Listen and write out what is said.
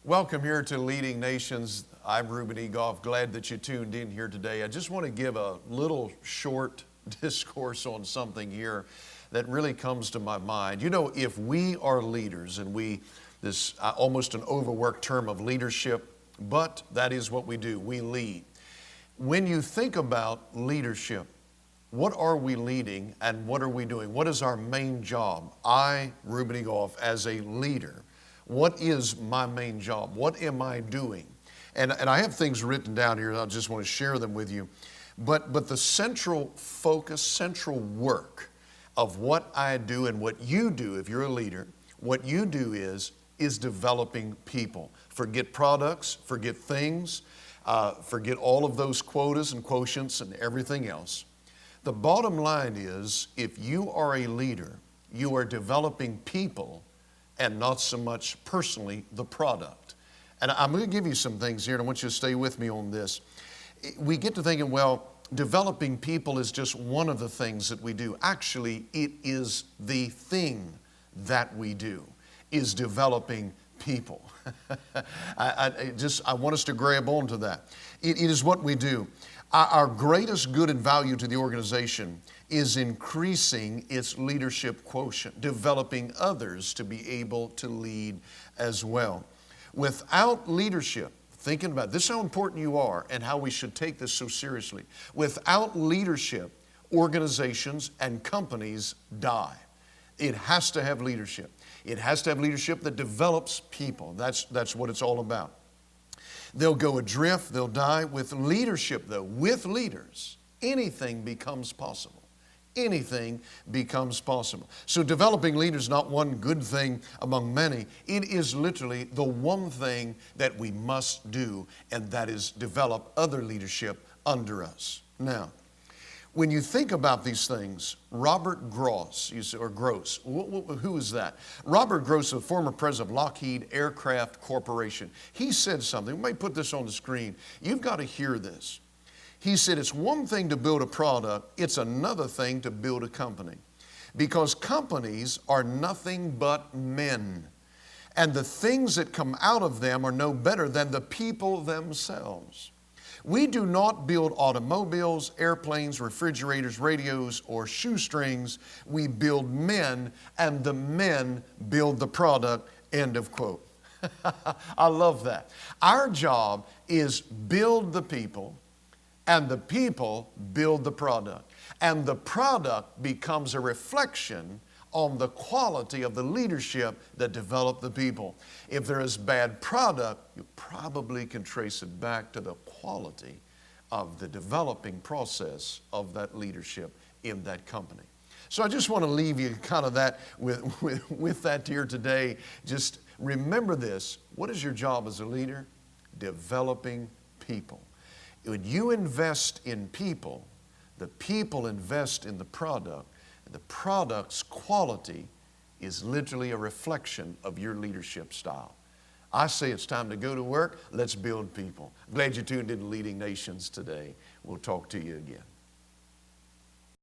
Welcome here to Leading Nations. I'm Ruben Egoff. Glad that you tuned in here today. I just want to give a little short discourse on something here that really comes to my mind. You know, if we are leaders, and this almost an overworked term of leadership, but that is what we do. We lead. When you think about leadership, what are we leading and what are we doing? What is our main job? I, Ruben Egoff, as a leader, what is my main job? What am I doing? And I have things written down here, and I just want to share them with you. But the central focus, central work of what I do and what you do if you're a leader, what you do is developing people. Forget products, forget things, forget all of those quotas and quotients and everything else. The bottom line is, if you are a leader, you are developing people and not so much personally the product. And I'm going to give you some things here, and I want you to stay with me on this. We get to thinking, well, developing people is just one of the things that we do. Actually, it is the thing that we do, is developing people. I want us to grab onto that. It is what we do. Our greatest good and value to the organization is increasing its leadership quotient, developing others to be able to lead as well. Without leadership, thinking about this, how important you are and how we should take this so seriously. Without leadership, organizations and companies die. It has to have leadership. It has to have leadership that develops people. That's what it's all about. They'll go adrift, they'll die. With leadership, though, with leaders, anything becomes possible. Anything becomes possible. So developing leaders is not one good thing among many. It is literally the one thing that we must do, and that is develop other leadership under us. Now, when you think about these things, Robert Gross, who is that? Robert Gross, the former president of Lockheed Aircraft Corporation. He said something. We may put this on the screen. You've got to hear this. He said, it's one thing to build a product, it's another thing to build a company. Because companies are nothing but men. And the things that come out of them are no better than the people themselves. We do not build automobiles, airplanes, refrigerators, radios, or shoestrings. We build men, and the men build the product, end of quote. I love that. Our job is build the people, and the people build the product. And the product becomes a reflection on the quality of the leadership that developed the people. If there is bad product, you probably can trace it back to the quality of the developing process of that leadership in that company. So I just want to leave you kind of that with that here today. Just remember this. What is your job as a leader? Developing people. When you invest in people, the people invest in the product. The product's quality is literally a reflection of your leadership style. I say it's time to go to work. Let's build people. Glad you tuned in to Leading Nations today. We'll talk to you again.